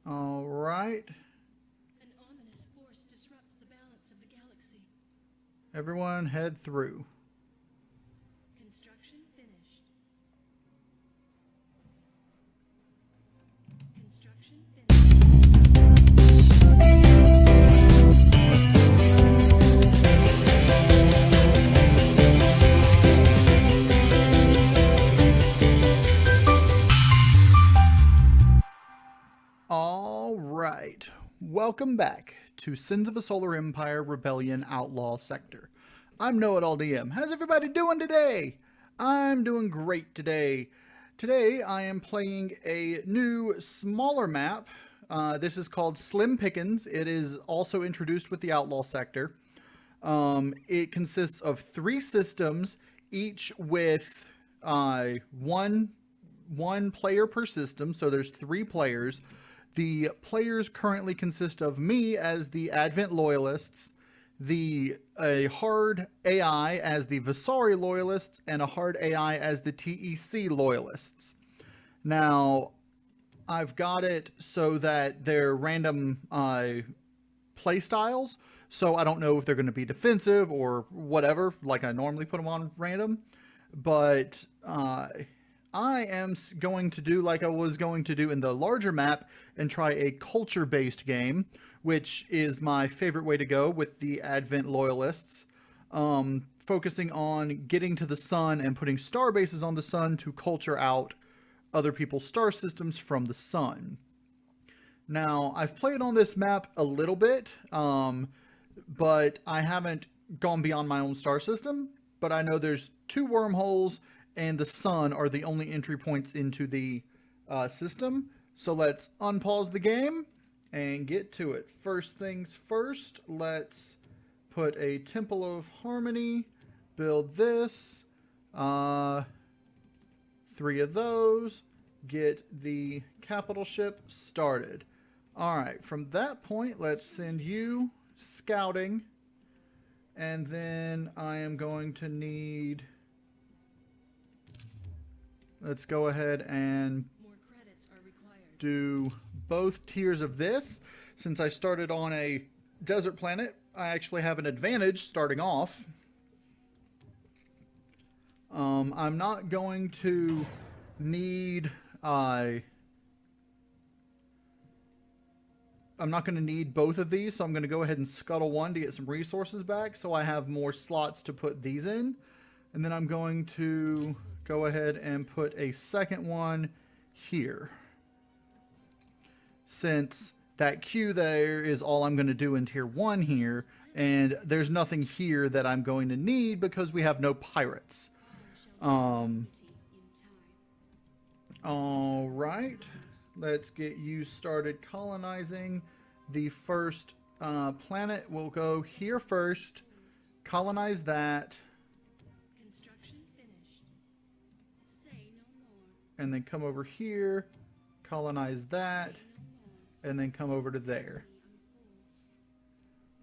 All right. An ominous force disrupts the balance of the galaxy. Everyone head through. Construction finished. Construction finished. All right. Welcome back to Sins of a Solar Empire Rebellion Outlaw Sector. I'm KnowItAllDM. How's everybody doing today? I'm doing great today. Today I am playing a new, smaller map. This is called Slim Pickens. It is also introduced with the Outlaw Sector. It consists of 3 systems, each with one player per system, so there's 3 players. The players currently consist of me as the Advent Loyalists, a hard AI as the Visari Loyalists, and a hard AI as the TEC Loyalists. Now, I've got it so that they're random play styles, so I don't know if they're going to be defensive or whatever, like I normally put them on random, but I am going to do like I was going to do in the larger map and try a culture-based game, which is my favorite way to go with the Advent Loyalists, focusing on getting to the sun and putting star bases on the sun to culture out other people's star systems from the sun. Now, I've played on this map a little bit, but I haven't gone beyond my own star system, but I know there's 2 wormholes and the sun are the only entry points into the system. So let's unpause the game and get to it. First things first, let's put a Temple of Harmony, build this, 3 of those, get the capital ship started. All right, from that point, let's send you scouting, and then I am going to need... Let's go ahead and More credits are required. do both tiers of this. Since I started on a desert planet, I actually have an advantage starting off. I'm not going to need I'm not going to need both of these, so I'm going to go ahead and scuttle one to get some resources back so I have more slots to put these in. And then I'm going to go ahead and put a second one here. Since that queue there is all I'm going to do in tier 1 here, and there's nothing here that I'm going to need because we have no pirates. All right, let's get you started colonizing. The first planet will go here first, colonize that, Construction finished. Say no more. and then come over here, colonize that, and then come over to there.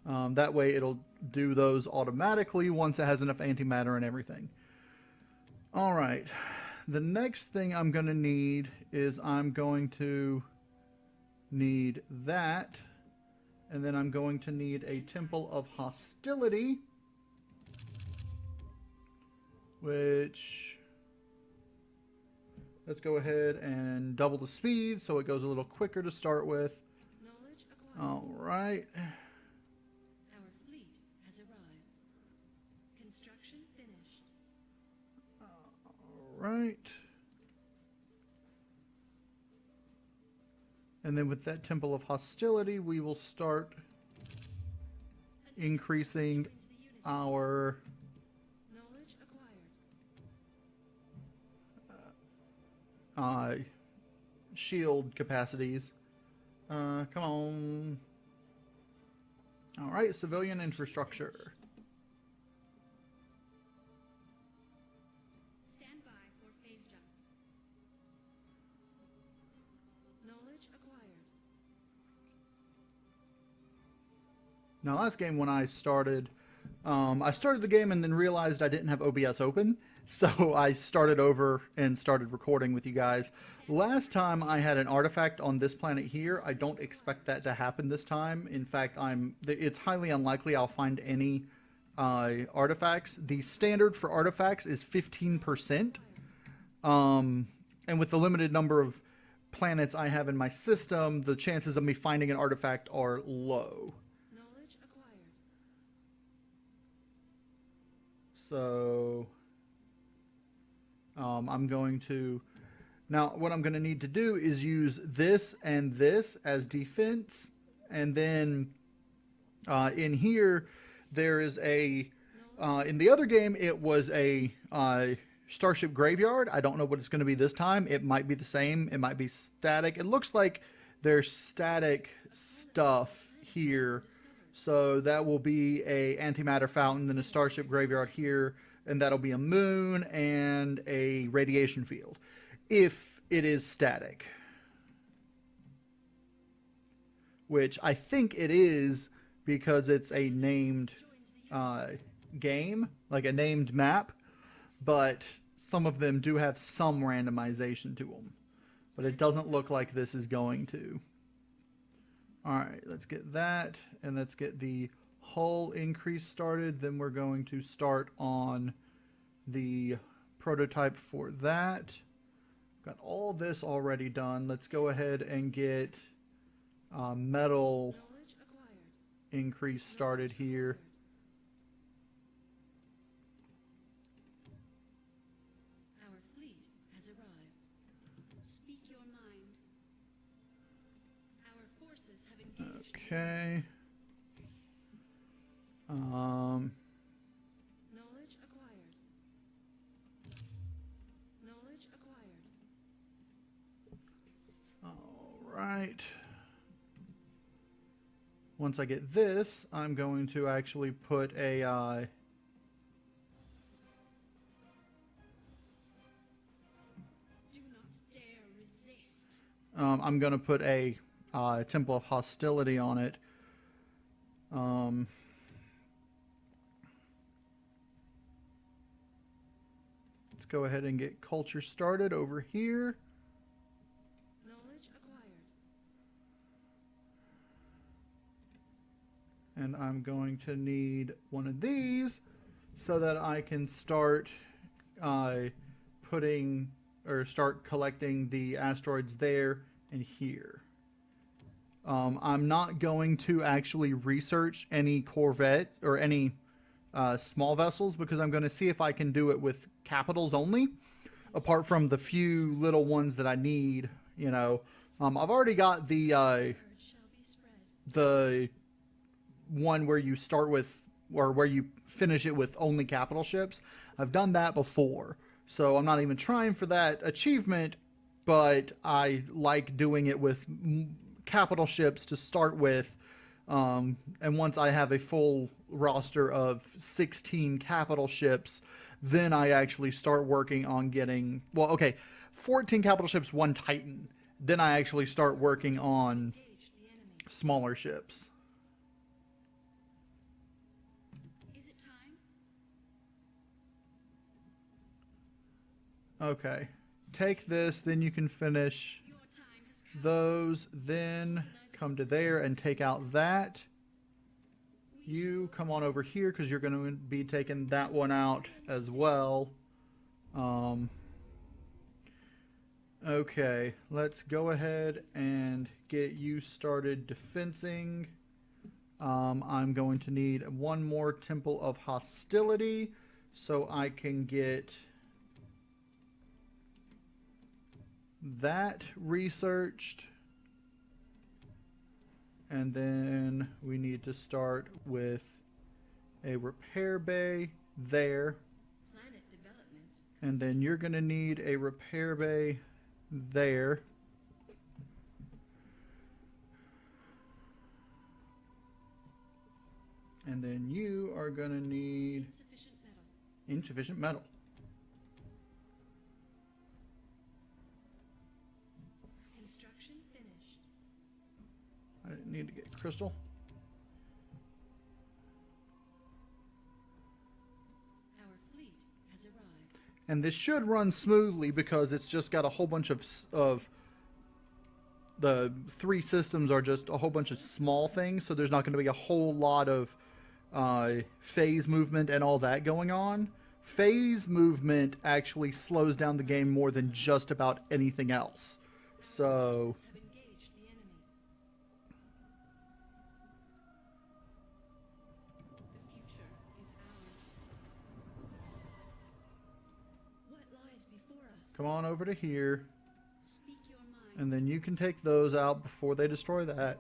That way it'll do those automatically once it has enough antimatter and everything. All right, the next thing I'm going to need is I'm going to need that, and then I'm going to need a Temple of Hostility, which... Let's go ahead and double the speed so it goes a little quicker to start with. Knowledge acquired. All right. Our fleet has arrived. Construction finished. All right. And then with that Temple of Hostility, we will start increasing Brings the unity. our Knowledge acquired. shield capacities. Come on. All right, civilian infrastructure. Stand by for phase jump. Knowledge acquired. Now, last game when I started the game and then realized I didn't have OBS open, So I started over and started recording with you guys. Last time I had an artifact on this planet here. I don't expect that to happen this time. In fact, it's highly unlikely I'll find any artifacts. The standard for artifacts is 15%. And with the limited number of planets I have in my system, the chances of me finding an artifact are low. Knowledge acquired. So I'm going to... Now, what I'm going to need to do is use this and this as defense. And then in here, there is a... in the other game, it was a Starship Graveyard. I don't know what it's going to be this time. It might be the same. It might be static. It looks like there's static stuff here. So that will be a antimatter fountain, then a Starship Graveyard here, and that'll be a moon and a radiation field, if it is static. Which I think it is, because it's a named game, like a named map, but some of them do have some randomization to them. But it doesn't look like this is going to. Alright, let's get that, and let's get the hull increase started. Then we're going to start on the prototype for that. Got all this already done. Let's go ahead and get metal increase started here. Our fleet has arrived. Speak your mind. Our forces have engaged. Okay. Knowledge acquired. Knowledge acquired. All right. Once I get this, I'm going to actually put a Do not dare resist. I'm going to put a Temple of Hostility on it. Let's go ahead and get culture started over here. Knowledge acquired. And I'm going to need one of these so that I can start start collecting the asteroids there and here. I'm not going to actually research any corvettes or any small vessels, because I'm going to see if I can do it with capitals only, apart from the few little ones that I need. You know, I've already got the Word shall be spread. one where you start with, or where you finish it with only capital ships. I've done that before, so I'm not even trying for that achievement, but I like doing it with capital ships to start with. And once I have a full roster of 16 capital ships, then I actually start working on getting, 14 capital ships, 1 Titan. Then I actually start working on Engage the enemy. smaller ships. Is it time? Okay. Take this, then you can finish Your time has come. those, then come to there and take out that. You come on over here because you're going to be taking that one out as well. Okay, let's go ahead and get you started defensing. I'm going to need one more Temple of Hostility so I can get that researched. And then we need to start with a repair bay there. Planet development. And then you're going to need a repair bay there. And then you are going to need Insufficient metal. insufficient metal. Construction finished. I didn't need to get crystal. Our fleet has arrived. And this should run smoothly because it's just got a whole bunch of the 3 systems are just a whole bunch of small things, so there's not going to be a whole lot of phase movement and all that going on. Phase movement actually slows down the game more than just about anything else. So Have engaged the enemy. The future is ours. What lies before us? come on over to here, Speak your mind. and then you can take those out before they destroy that,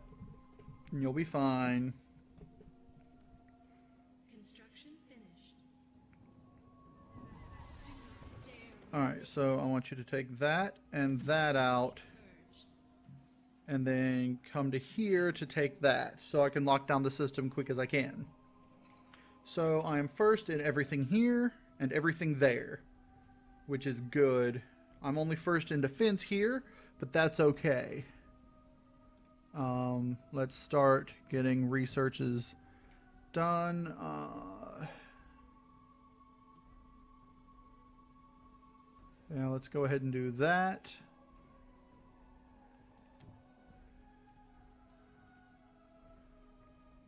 and you'll be fine. Construction finished. Do not dare. Alright, so I want you to take that and that out, Purged. and then come to here to take that, so I can lock down the system quick as I can. So I am first in everything here and everything there, which is good. I'm only first in defense here, but that's okay. Let's start getting researches done. Yeah, let's go ahead and do that.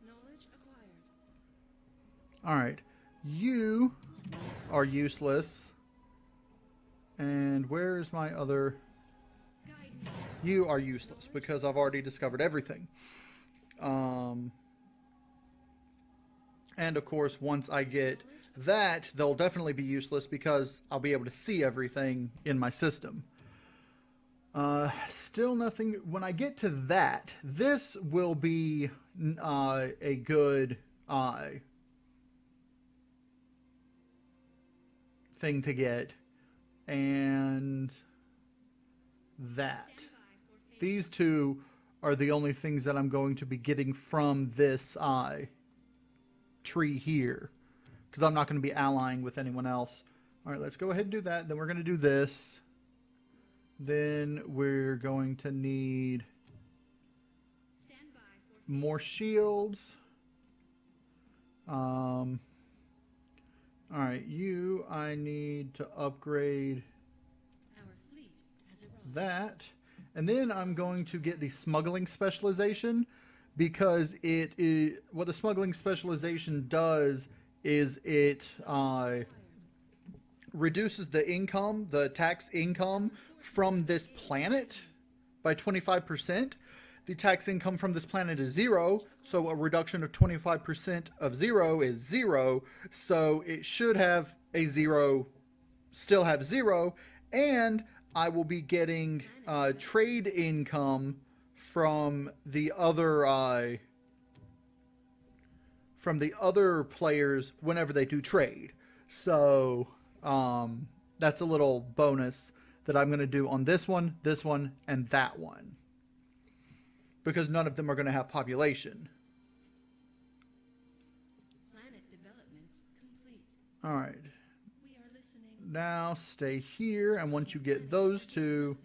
Knowledge acquired. Alright, you are useless. And where's my other... Guide me. You are useless because I've already discovered everything. And of course, once I get that, they'll definitely be useless because I'll be able to see everything in my system. Still nothing. When I get to that, this will be a good thing to get. And that. These two are the only things that I'm going to be getting from this tree here, because I'm not going to be allying with anyone else. All right, let's go ahead and do that. Then we're going to do this. Then we're going to need Stand by for more shields. All right, you, I need to upgrade our fleet has arrived. that. And then I'm going to get the smuggling specialization, because it is what the smuggling specialization does is it reduces the income, the tax income from this planet by 25%. The tax income from this planet is 0, so a reduction of 25% of 0 is 0. So it should have a 0, still have 0, and I will be getting trade income from the other players whenever they do trade. So that's a little bonus that I'm going to do on this one, and that one, because none of them are going to have population. Planet development complete. All right. We are listening. Now stay here, and once you get those two,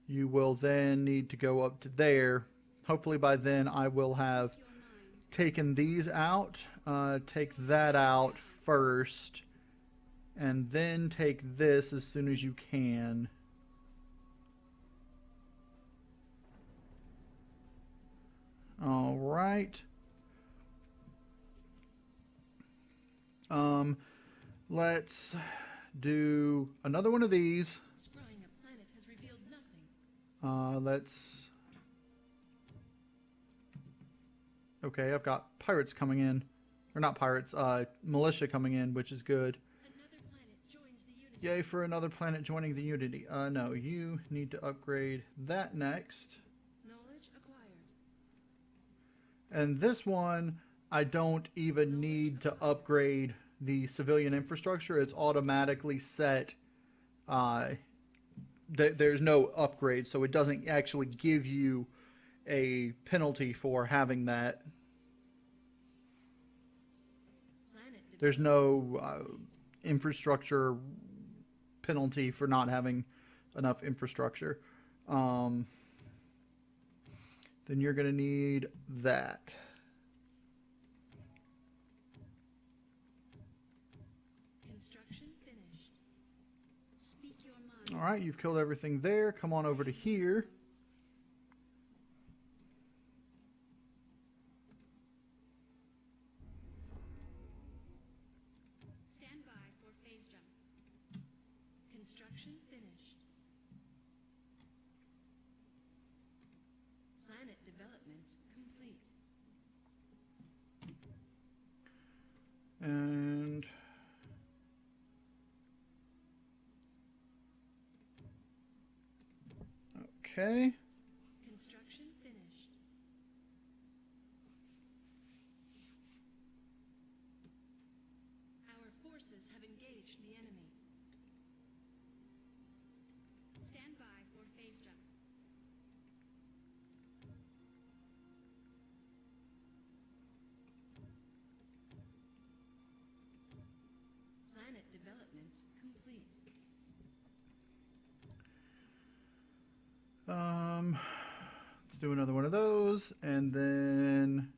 you will then need to go up to there. Hopefully by then I will have Your mind. taken these out. Take that out first, and then take this as soon as you can. All right. Let's do another one of these. Scrying a planet has revealed nothing. Let's... Okay, I've got pirates coming in. Or not pirates, militia coming in, which is good. Another planet joins the unit. Yay for another planet joining the Unity. No, you need to upgrade that next. Knowledge acquired. And this one, I don't even need to upgrade the civilian infrastructure. It's automatically set. There's no upgrade, so it doesn't actually give you a penalty for having that. Planet There's no infrastructure penalty for not having enough infrastructure. Then you're going to need that. construction finished. All right, you've killed everything there. Come on over to here. Stand by for phase jump. Construction finished. Planet development complete. And okay. Construction finished. Our forces have engaged the enemy. Stand by for phase jump. Planet development complete. Let's do another one of those, and then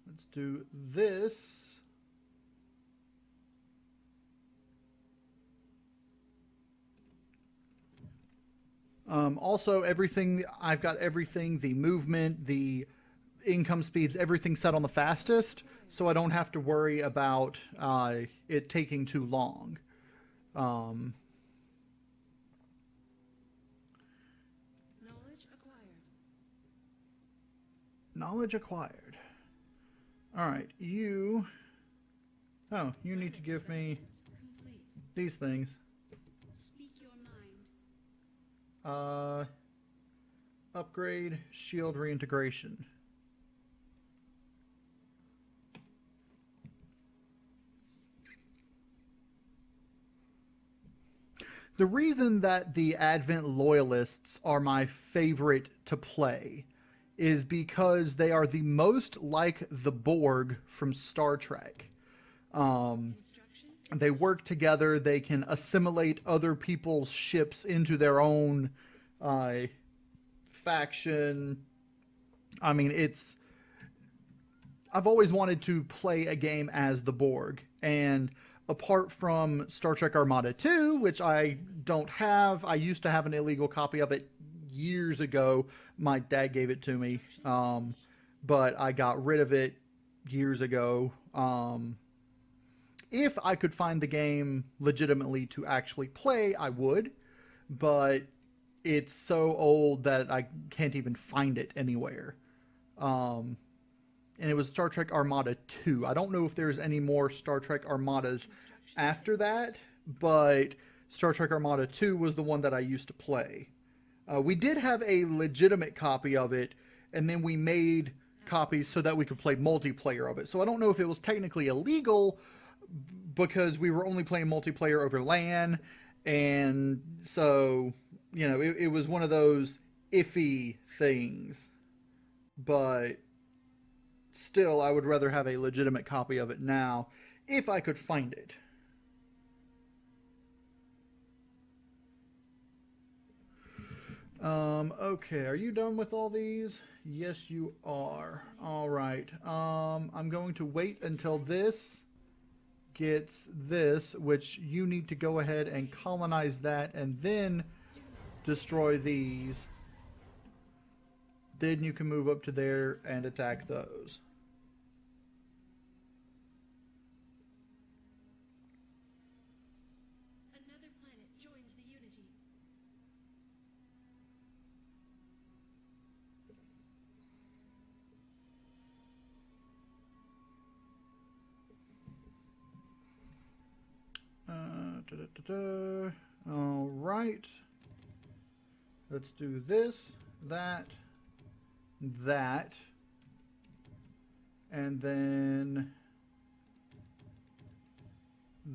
let's do this. Also, everything, I've got everything, the movement, the income speeds, everything set on the fastest, so I don't have to worry about it taking too long. Knowledge acquired. Knowledge acquired. All right, you... Oh, you need to give me Complete. these things. Speak your mind. Upgrade shield reintegration. The reason that the Advent Loyalists are my favorite to play is because they are the most like the Borg from Star Trek. Construction. They work together. They can assimilate other people's ships into their own faction. I mean, I've always wanted to play a game as the Borg, and apart from Star Trek Armada 2, which I don't have, I used to have an illegal copy of it years ago. My dad gave it to me, but I got rid of it years ago. If I could find the game legitimately to actually play, I would, but it's so old that I can't even find it anywhere. And it was Star Trek Armada 2. I don't know if there's any more Star Trek Armadas after that, but Star Trek Armada 2 was the one that I used to play. We did have a legitimate copy of it, and then we made copies so that we could play multiplayer of it. So I don't know if it was technically illegal because we were only playing multiplayer over LAN, and so, you know, it was one of those iffy things. But still, I would rather have a legitimate copy of it now, if I could find it. Okay, are you done with all these? Yes, you are. All right. I'm going to wait until this gets this, which you need to go ahead and colonize that, and then destroy these. Then you can move up to there and attack those. Another planet joins the Unity. All right. Let's do this, that, that, and then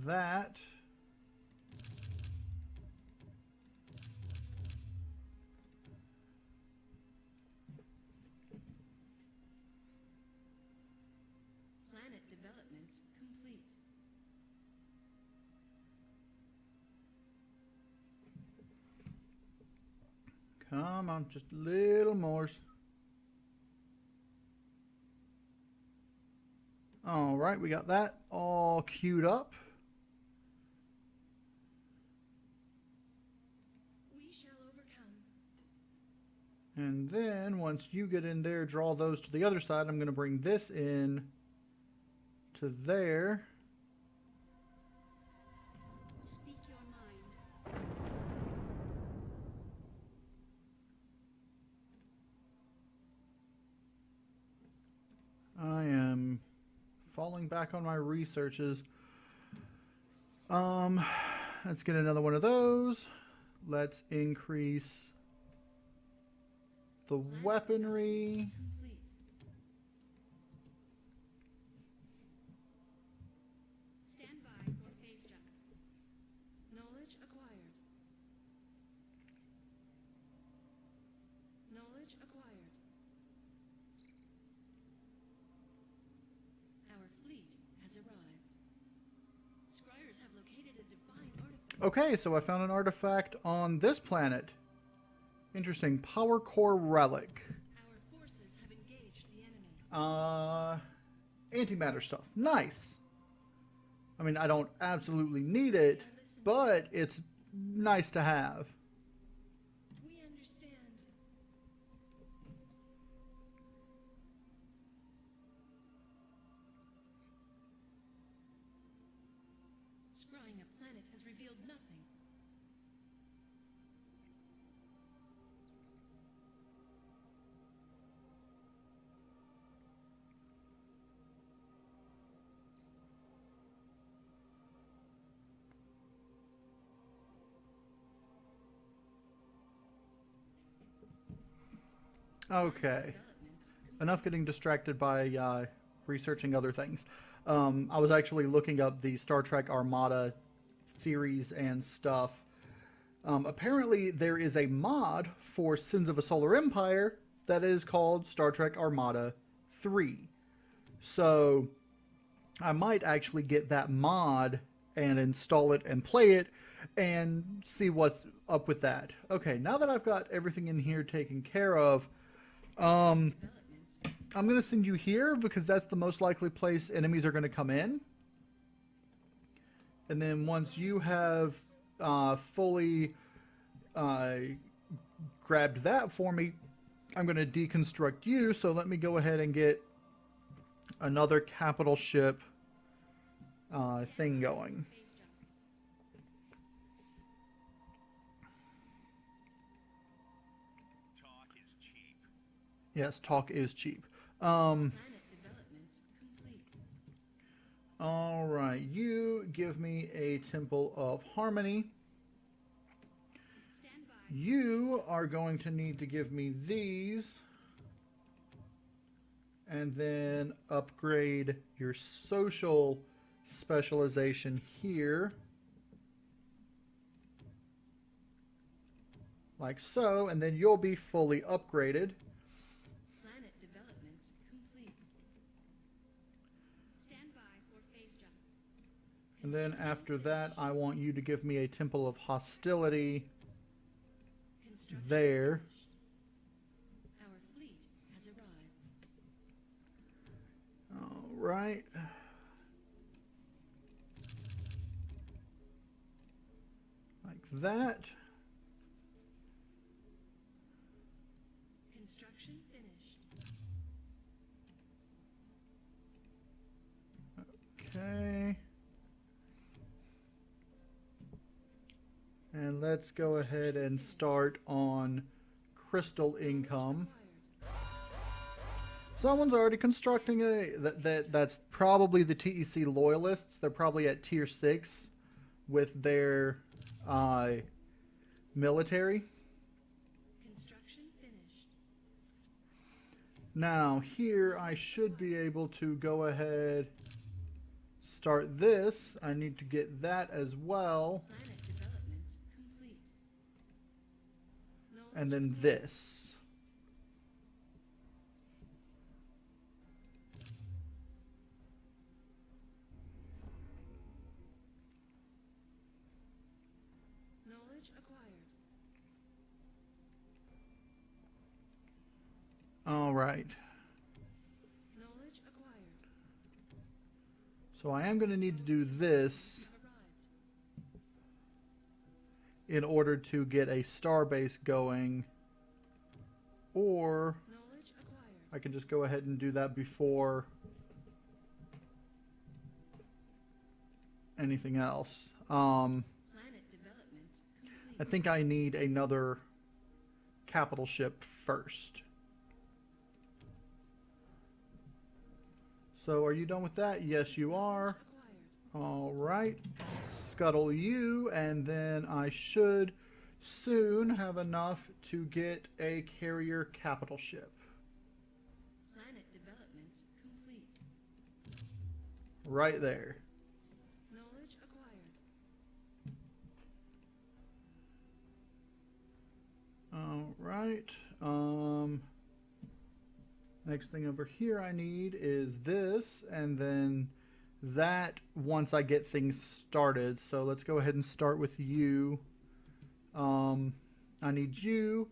that. Planet development complete. Come on, just a little more. All right, we got that all queued up. And then once you get in there, draw those to the other side. I'm going to bring this in to there. Speak your mind. I am falling back on my researches. Let's get another one of those. Let's increase the weaponry. Complete. Stand by for phase jump. Knowledge acquired. Knowledge acquired. Our fleet has arrived. Scryers have located a divine artifact. Okay, so I found an artifact on this planet. Interesting. Power core relic. Our forces have engaged the enemy. Antimatter stuff. Nice. I mean, I don't absolutely need it, but it's nice to have. We understand. Scrying a planet has revealed nothing. Okay. Enough getting distracted by researching other things. I was actually looking up the Star Trek Armada series and stuff. Apparently, there is a mod for Sins of a Solar Empire that is called Star Trek Armada 3. So, I might actually get that mod and install it and play it and see what's up with that. Okay, now that I've got everything in here taken care of, I'm going to send you here because that's the most likely place enemies are going to come in. And then once you have fully grabbed that for me, I'm going to deconstruct you. So let me go ahead and get another capital ship thing going. Phase jump. Talk is cheap. Yes, talk is cheap. Planet development complete. All right, you give me a Temple of Harmony. Stand by. You are going to need to give me these. And then upgrade your social specialization here. Like so, and then you'll be fully upgraded. Planet development complete. Stand by for phase jump. And then after that, I want you to give me a Temple of Hostility Construction there. finished. Our fleet has arrived. All right. Like that. Construction finished. Okay. And let's go ahead and start on crystal income. Acquired. Someone's already constructing that's probably the TEC loyalists. They're probably at tier 6 with their military. Construction finished. Now here I should be able to go ahead, start this. I need to get that as well. Planet development complete. And then Knowledge this. Knowledge acquired. All right. Knowledge acquired. So I am going to need to do this Arrived. in order to get a starbase going or Knowledge acquired. I can just go ahead and do that before anything else. Planet development complete. I think I need another capital ship first. So are you done with that? Yes, you are. Acquired. All right. Scuttle you, and then I should soon have enough to get a carrier capital ship. Planet development complete. Right there. Knowledge acquired. All right. Next thing over here I need is this, and then that once I get things started. So let's go ahead and start with you. I need you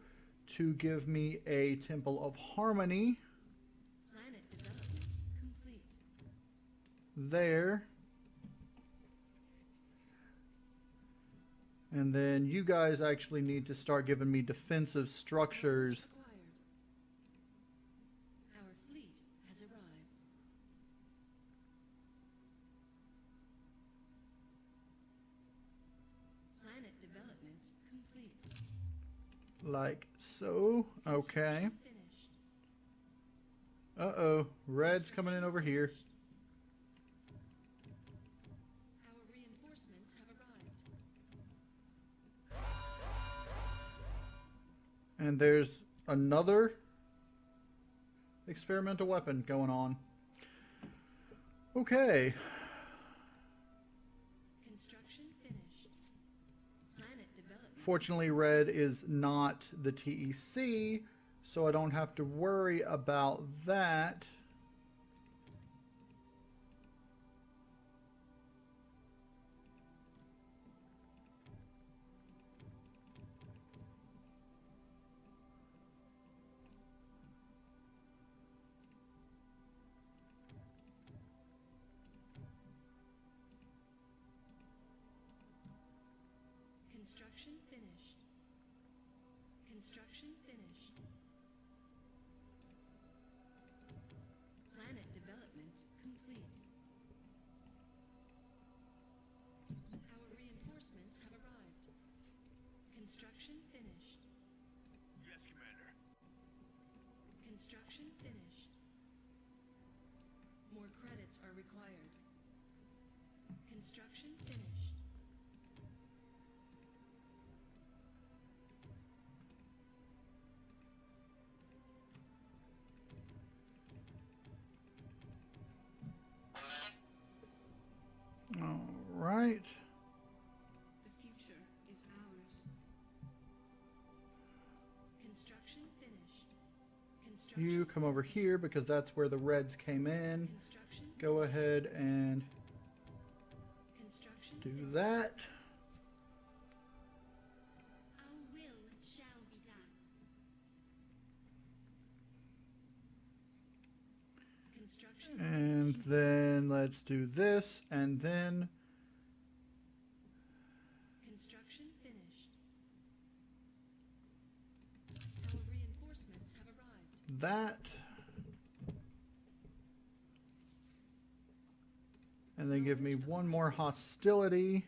to give me a Temple of Harmony Planet development complete. there. And then you guys actually need to start giving me defensive structures. Acquired. Our fleet has arrived. Planet development complete. Like so. Okay. Construction finished. Uh-oh. Red's coming in over here. Our reinforcements have arrived. And there's another experimental weapon going on. Okay. Construction finished. Planet development. Fortunately, red is not the TEC, so I don't have to worry about that. Construction finished. Construction finished. Planet development complete. Our reinforcements have arrived. Construction finished. Yes, Commander. Construction finished. More credits are required. Construction finished. All right. The future is ours. Construction finished. Construction. You come over here because that's where the reds came in. Construction. Go ahead and Construction. do that. Our will shall be done. Construction. And then let's do this, and then Construction finished. Our reinforcements have arrived. that. And then give me one more hostility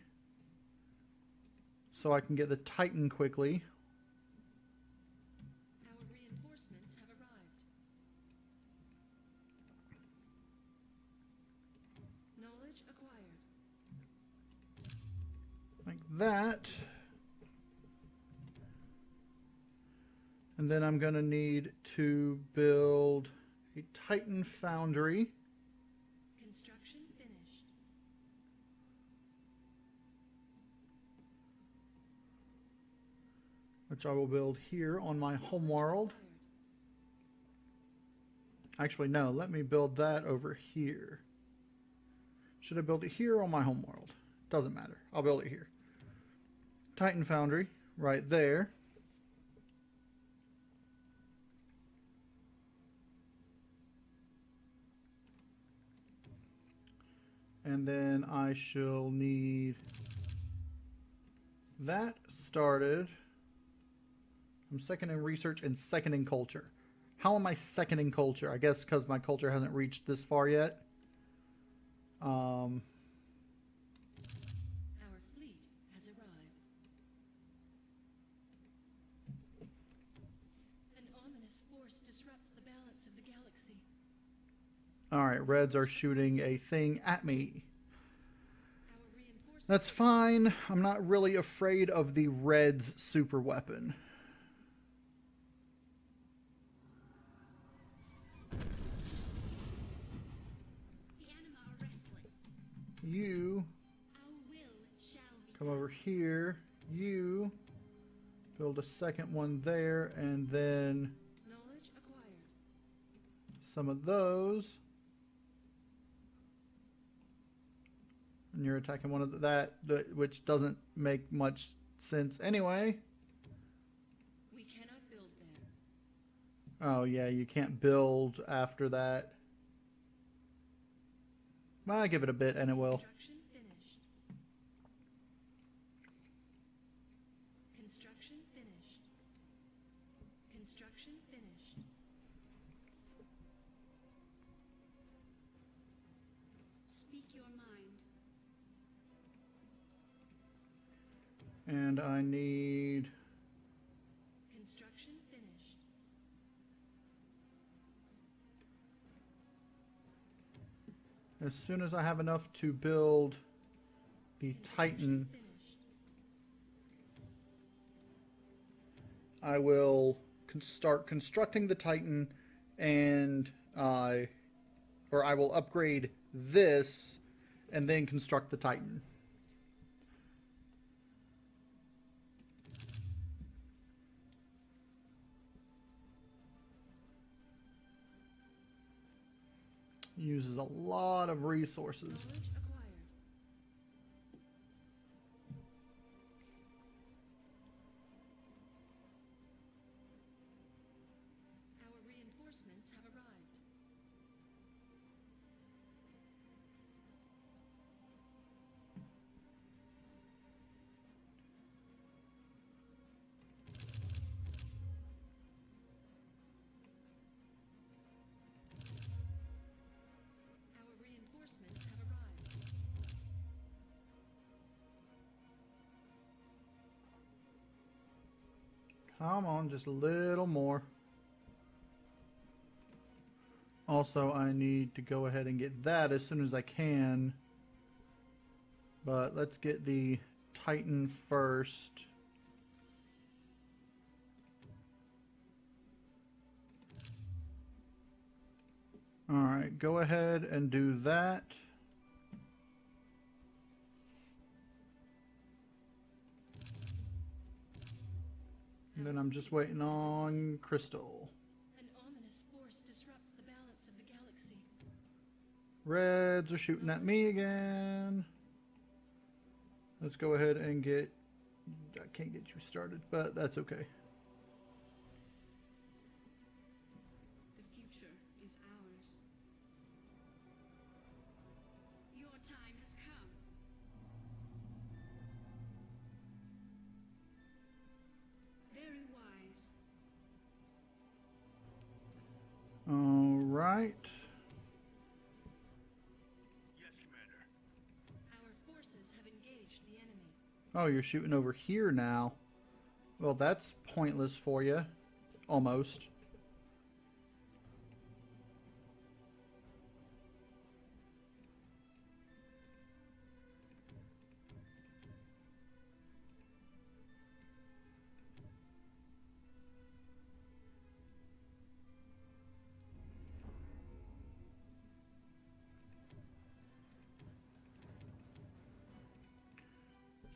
so I can get the Titan quickly. Our reinforcements have arrived. Knowledge acquired. Like that. And then I'm going to need to build a Titan foundry. Construction finished. Which I will build here on my home world. Acquired. Actually, no, let me build that over here. Should I build it here or on my home world? Doesn't matter. I'll build it here. Titan Foundry, right there. And then I shall need that started. I'm second in research and second in culture. How am I second in culture? I guess because my culture hasn't reached this far yet. Our fleet has arrived. An ominous force disrupts the balance of the galaxy. All right, Reds are shooting a thing at me. Our reinforcements That's fine. I'm not really afraid of the Reds' super weapon. the anima are restless. You Our will shall be come over here. You build a second one there, and then knowledge acquired. some of those. And you're attacking one of which doesn't make much sense anyway. We cannot build there. Oh yeah, you can't build after that. Well, I'll give it a bit and it will. Construction finished. Construction finished. Construction finished. Speak your mind. And I need... Construction finished. As soon as I have enough to build the Titan, Finished. I will start constructing the Titan, and or I will upgrade this and then construct the Titan. Uses a lot of resources. Knowledge acquired. Our reinforcements have arrived. Our reinforcements have arrived. Come on, just a little more. Also, I need to go ahead and get that as soon as I can. But let's get the Titan first. Alright, go ahead and do that. And then I'm just waiting on Crystal. An ominous force disrupts the balance of the galaxy. Reds are shooting at me again. Let's go ahead and get... I can't get you started, but that's okay. The future is ours. Your time has come. Very wise. Alright. Yes, Commander. Our forces have engaged the enemy. Oh, you're shooting over here now. Well, that's pointless for you. Almost.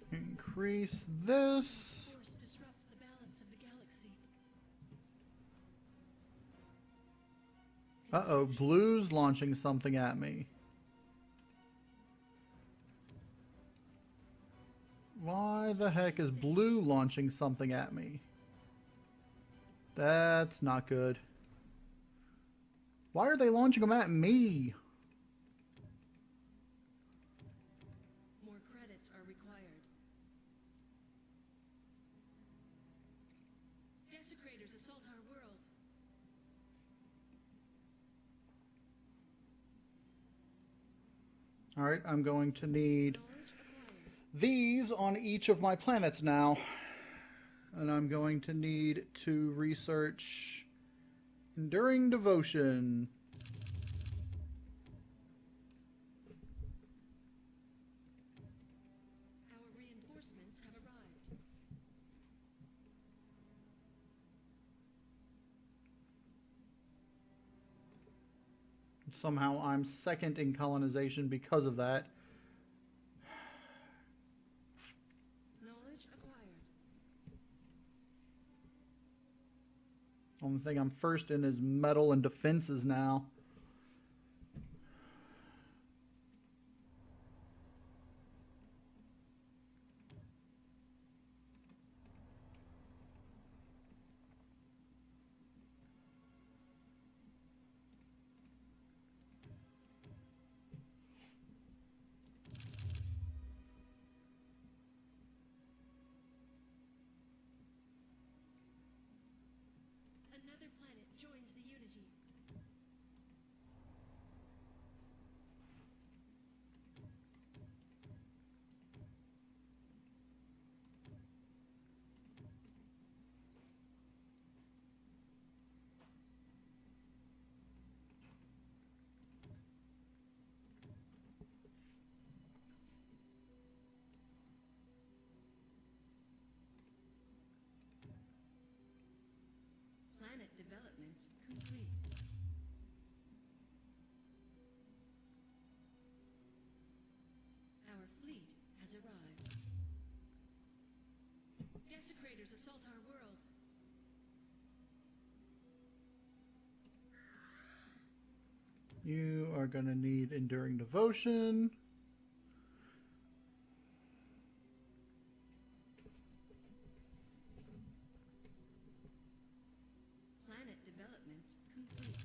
Increase this. Force disrupts the balance of the galaxy. Uh-oh, blue's launching something at me. Why the heck is blue launching something at me? That's not good. Why are they launching them at me? More credits are required. All right, I'm going to need Knowledge acquired. these on each of my planets now. And I'm going to need to research Enduring Devotion. Our reinforcements have arrived. Somehow I'm second in colonization because of that. Knowledge acquired. Only thing I'm first in is metal and defenses now. Another planet joins the Unity. Planet development complete. Our fleet has arrived. Desecrators assault our world. You are going to need Enduring Devotion. Planet development complete.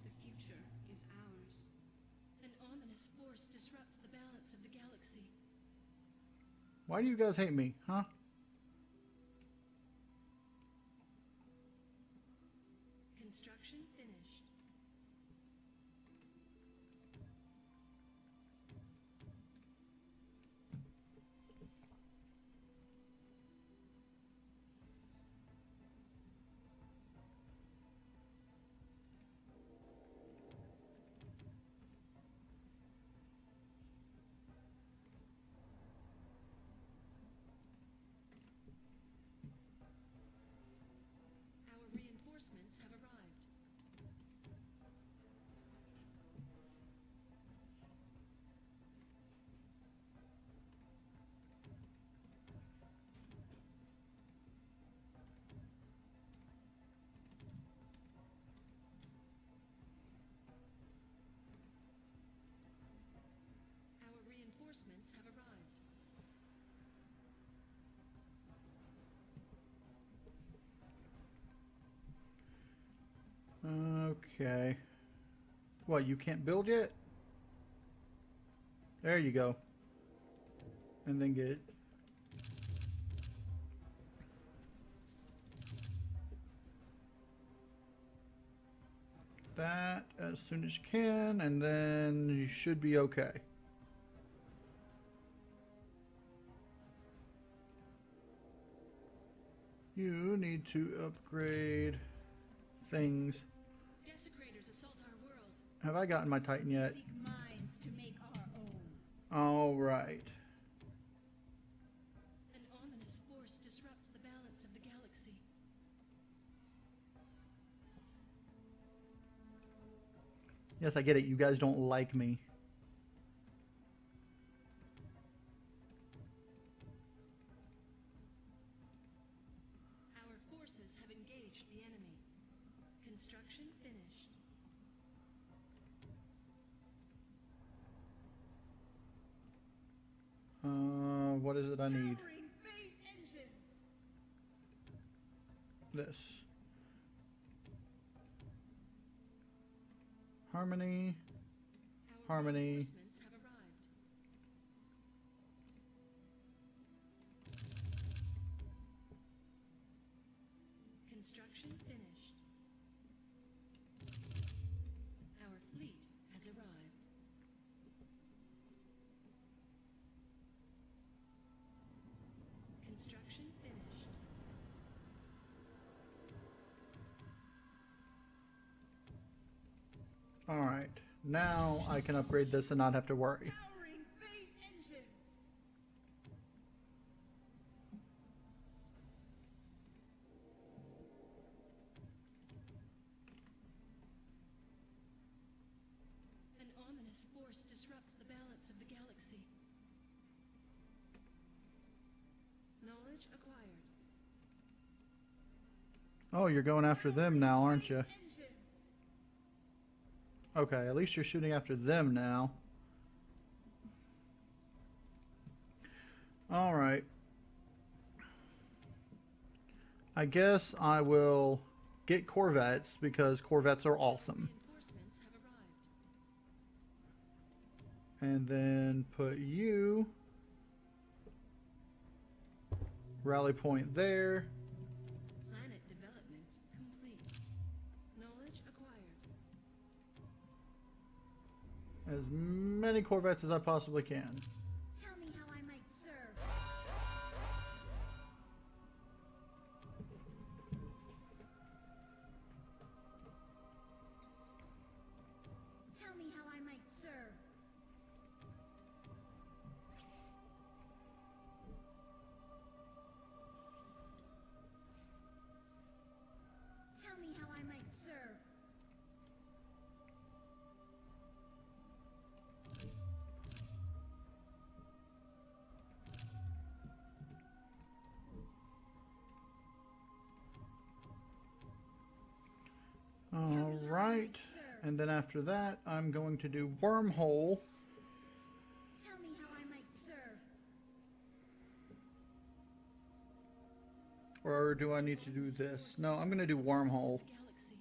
The future is ours. An ominous force disrupts the balance of the galaxy. Why do you guys hate me, huh? Construction finished. Our reinforcements have arrived. Our reinforcements have arrived. Okay. What, you can't build yet? There you go. And then get that as soon as you can, and then you should be okay. You need to upgrade things. Desecrators assault our world. Have I gotten my Titan yet? Seek minds to make our own. All right. An ominous force disrupts the balance of the galaxy. Yes, I get it. You guys don't like me. Our forces have engaged the enemy. Construction finished. What is it I need? Powering phase engines. This. Harmony. Our Harmony. reinforcements have arrived. Construction finished. Alright, now I can upgrade this and not have to worry. Powering phase engines. An ominous force disrupts the balance of the galaxy. Knowledge acquired. Oh, you're going after them now, aren't you? Engines. Okay, at least you're shooting after them now. Alright. I guess I will get Corvettes because Corvettes are awesome. Reinforcements have arrived. And then put you... Rally point there. Planet development complete. Knowledge acquired. As many Corvettes as I possibly can. Tell me how I might serve. Tell me how I might serve. Tell me how I might serve. Alright. And then after that, I'm going to do Wormhole. Tell me how I might serve. Or do I need to do this? No, I'm going to do Wormhole. The galaxy.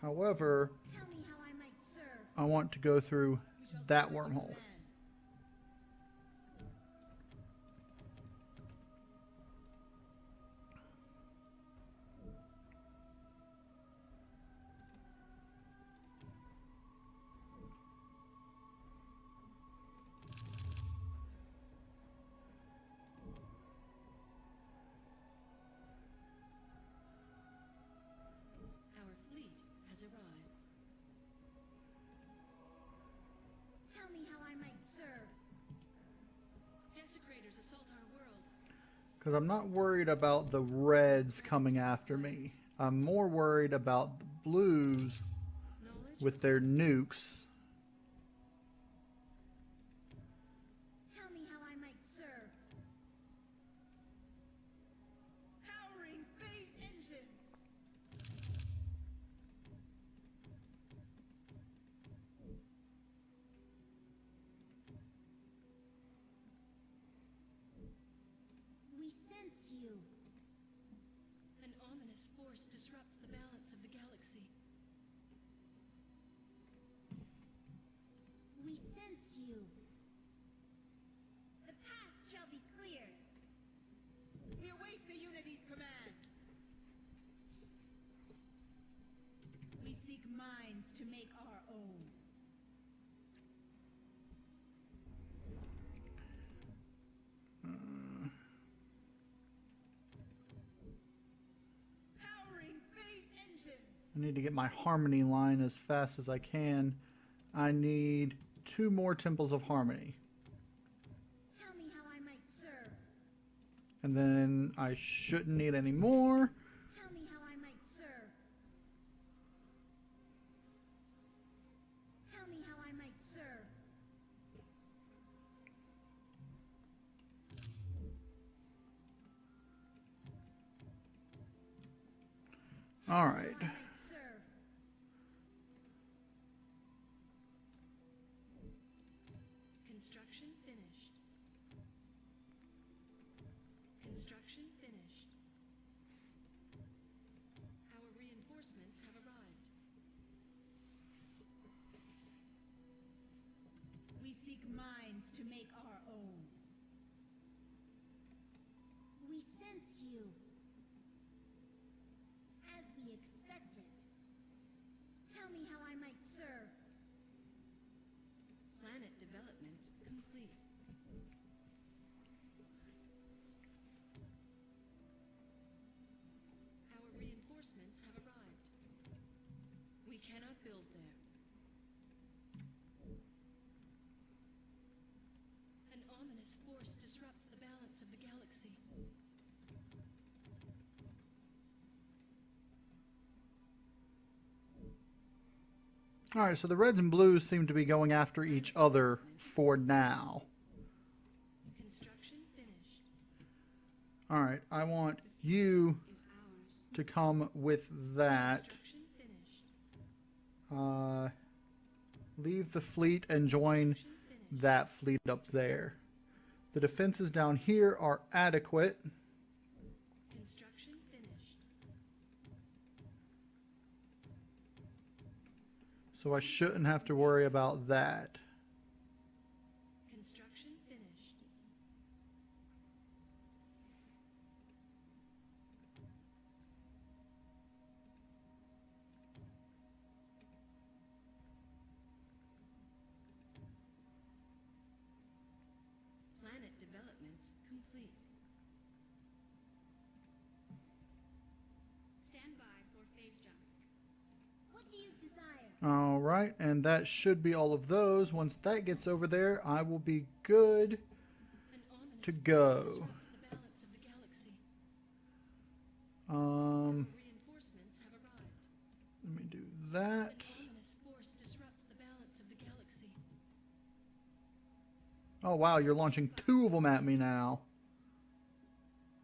However, Tell me how I might serve. I want to go through that wormhole. Our fleet has arrived. Tell me how I might serve. Desecrators assault our world. Because I'm not worried about the reds coming after me. I'm more worried about the blues Knowledge with their nukes. Tell me how I might serve. Powering phase engines. We sense you. An ominous force disrupts the balance of the galaxy. We sense you. The path shall be cleared. We await the Unity's command. We seek minds to make our own. Powering phase engines. I need to get my harmony line as fast as I can. I need 2 more temples of harmony. Tell me how I might serve. And then I shouldn't need any more. Tell me how I might serve. Tell me how I might serve. All How right. I might serve. Construction finished. Construction finished. Our reinforcements have arrived. We seek minds to make our own. We sense you. As we expected. Tell me how I might serve. Planet development complete. Our reinforcements have arrived. We cannot build there. Alright, so the reds and blues seem to be going after each other for now. Construction finished. Alright, I want you Is ours. to come with that. Construction finished. Leave the fleet and join that fleet up there. The defenses down here are adequate. Construction finished. So I shouldn't have to worry about that. Construction finished. Planet development complete. Stand by for phase jump. What do you desire? Alright, and that should be all of those. Once that gets over there, I will be good An ominous to force go. disrupts the balance of the galaxy. Reinforcements have arrived. Let me do that. An ominous force disrupts the balance of the galaxy. Oh wow, you're launching 2 of them at me now.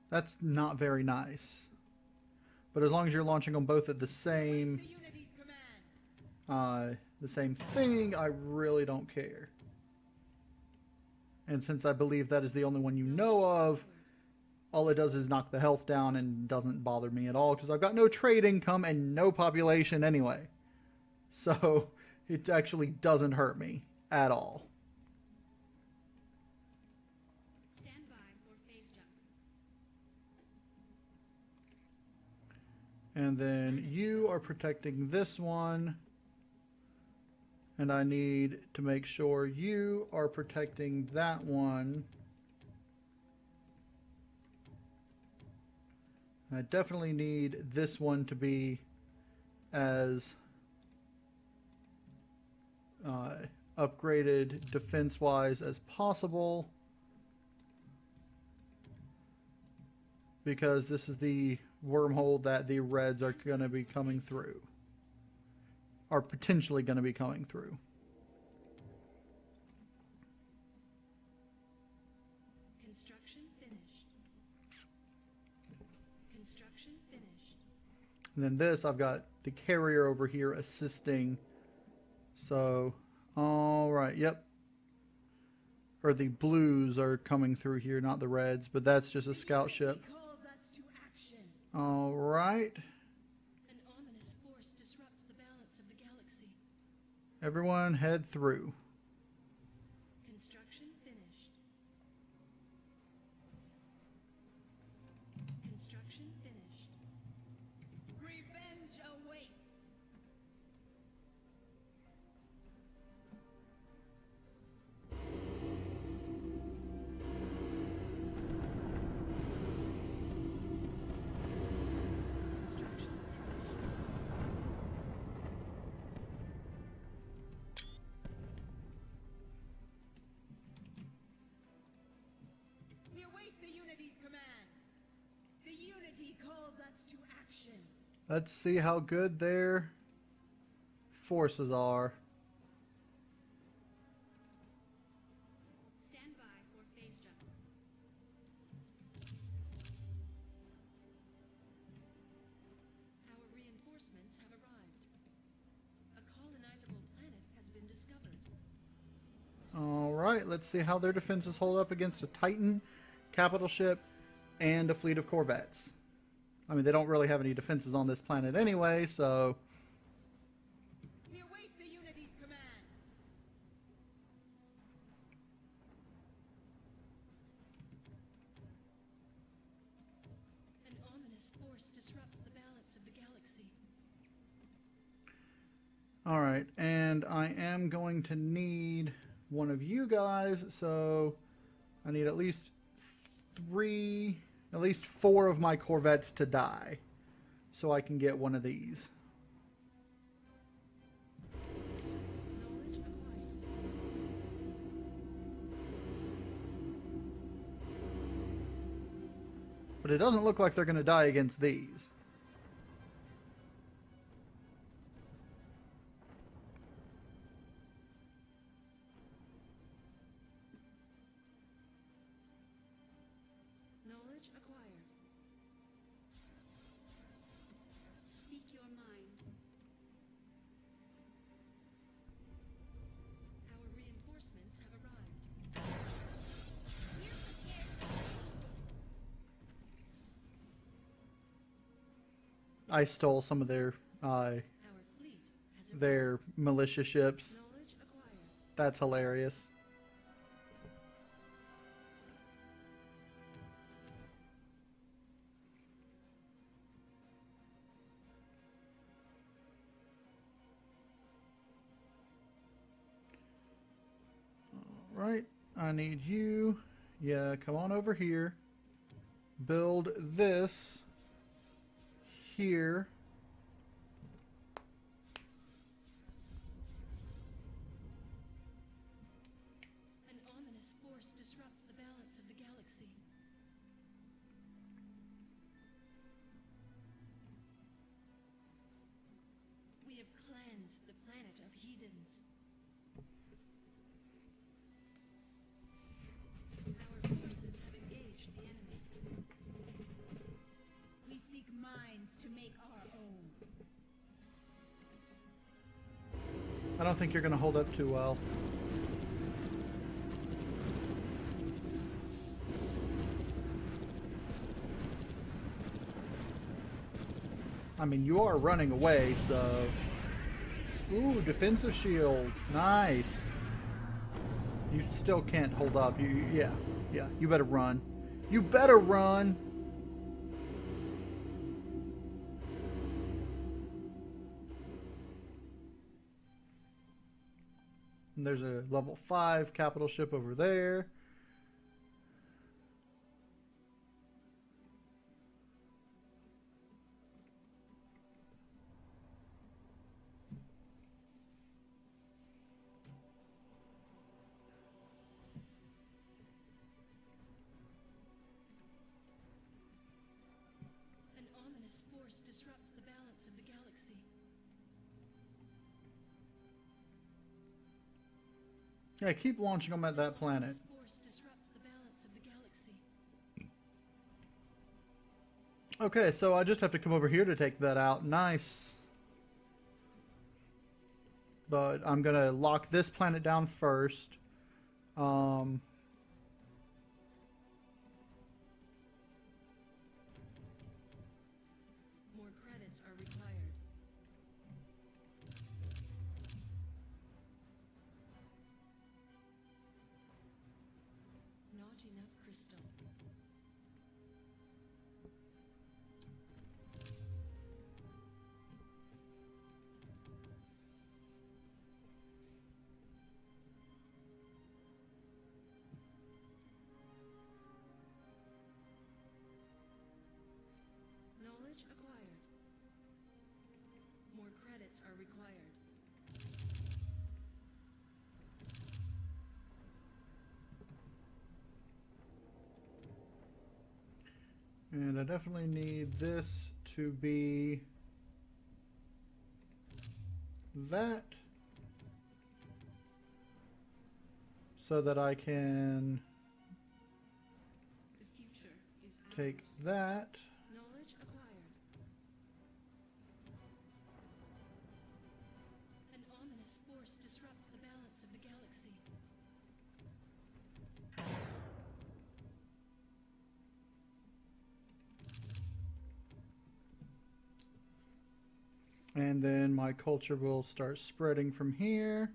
That's not very nice. But as long as you're launching them both at the same The Unity's command. the same thing, I really don't care. And since I believe that is the only one you know of, all it does is knock the health down and doesn't bother me at all because I've got no trade income and no population anyway. So it actually doesn't hurt me at all. Stand by for phase jump. And then you are protecting this one. And I need to make sure you are protecting that one. I definitely need this one to be as upgraded defense-wise as possible. Because this is the wormhole that the reds are going to be coming through. Are potentially going to be coming through. Construction finished. Construction finished. And then this, I've got the carrier over here assisting. So, alright, yep. Or the blues are coming through here, not the reds, but that's just a scout ship. Calls us to action. Alright. An ominous force disrupts the balance of the galaxy. Everyone head through. Construction finished. Construction finished. Revenge awaits. Construction finished. We await the Unity's command. The Unity calls us to action. Let's see how good their forces are. Stand by for phase jump. Our reinforcements have arrived. A colonizable planet has been discovered. Alright, let's see how their defenses hold up against a Titan, capital ship, and a fleet of Corvettes. I mean, they don't really have any defenses on this planet anyway, so... We await the Unity's command. An ominous force disrupts the balance of the galaxy. Alright, and I am going to need one of you guys, so I need at least 4 of my Corvettes to die, so I can get one of these. Knowledge acquired. But it doesn't look like they're going to die against these. I stole some of Our fleet has arrived. their militia ships. Knowledge acquired. That's hilarious. Right, I need you. Yeah, come on over here. Build this here. An ominous force disrupts the balance of the galaxy. We have cleansed the planet of heathens. Our forces have engaged the enemy. We seek minds to make our own. I don't think you're going to hold up too well. I mean, you are running away, so... Ooh, defensive shield. Nice. You still can't hold up. Yeah. You better run. You better run! And there's a level 5 capital ship over there. An ominous force disrupts the balance of the galaxy. Yeah, keep launching them at that planet. This force disrupts the balance of the galaxy. Okay, so I just have to come over here to take that out. Nice. But I'm going to lock this planet down first. More credits are required. Not enough crystal. Knowledge acquired. More credits are required. And I definitely need this to be that. So that I can The future is take ours. that. Knowledge acquired. An ominous force disrupts the balance of the galaxy. And then my culture will start spreading from here.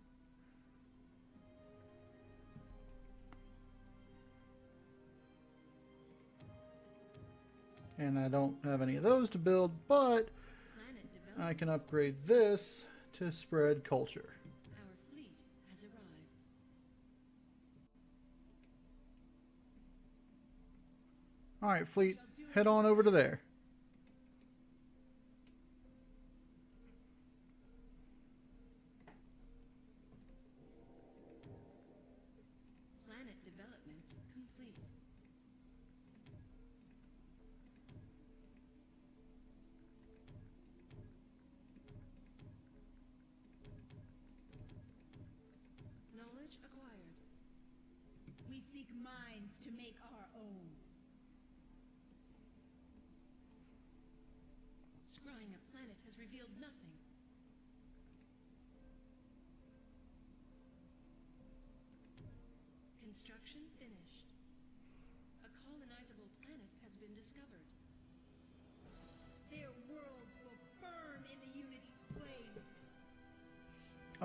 And I don't have any of those to build, but Planet development. I can upgrade this to spread culture. Our fleet has arrived. Alright, fleet, head on over to there. Planet development complete. Knowledge acquired. We seek minds to make our own. Scrying a planet has revealed nothing. Construction finished. A colonizable planet has been discovered. Their worlds will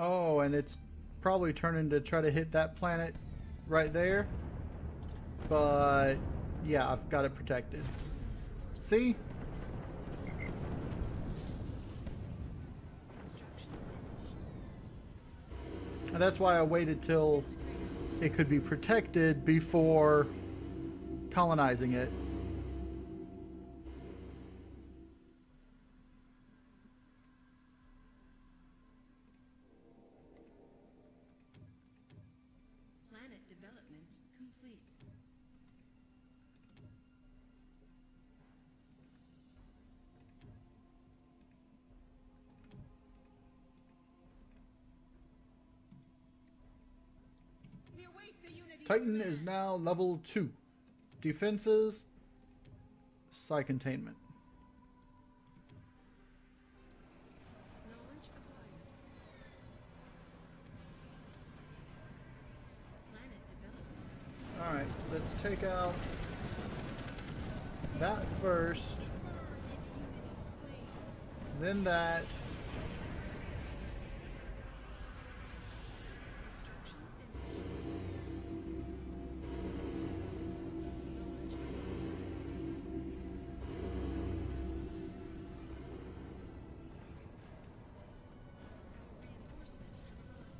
Oh, and it's probably turning to try to hit that planet right there. But yeah, I've got it protected. See? And that's why I waited till it could be protected before colonizing it. Planet development complete. We await the Unity's Titan command. is now level 2. Defenses, psi containment. Knowledge acquired. Planet development. Alright, let's take out that first, then that. Construction finished. Knowledge acquired. Reinforcements have arrived.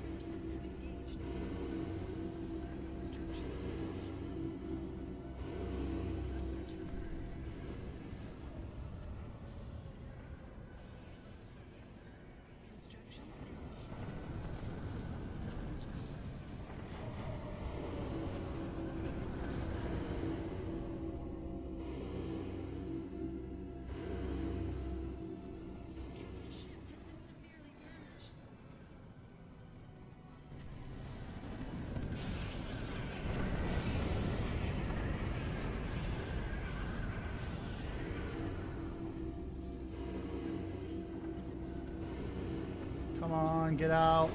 Forces have engaged the enemy. Construction finished. Knowledge acquired. Construction finished. Knowledge acquired. Easy time. Captain ship has been severely damaged. Fleet has arrived. Come on, get out.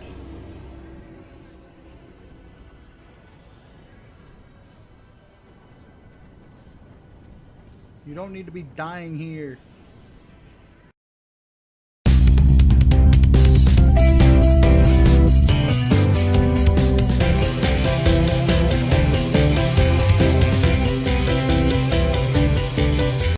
You don't need to be dying here.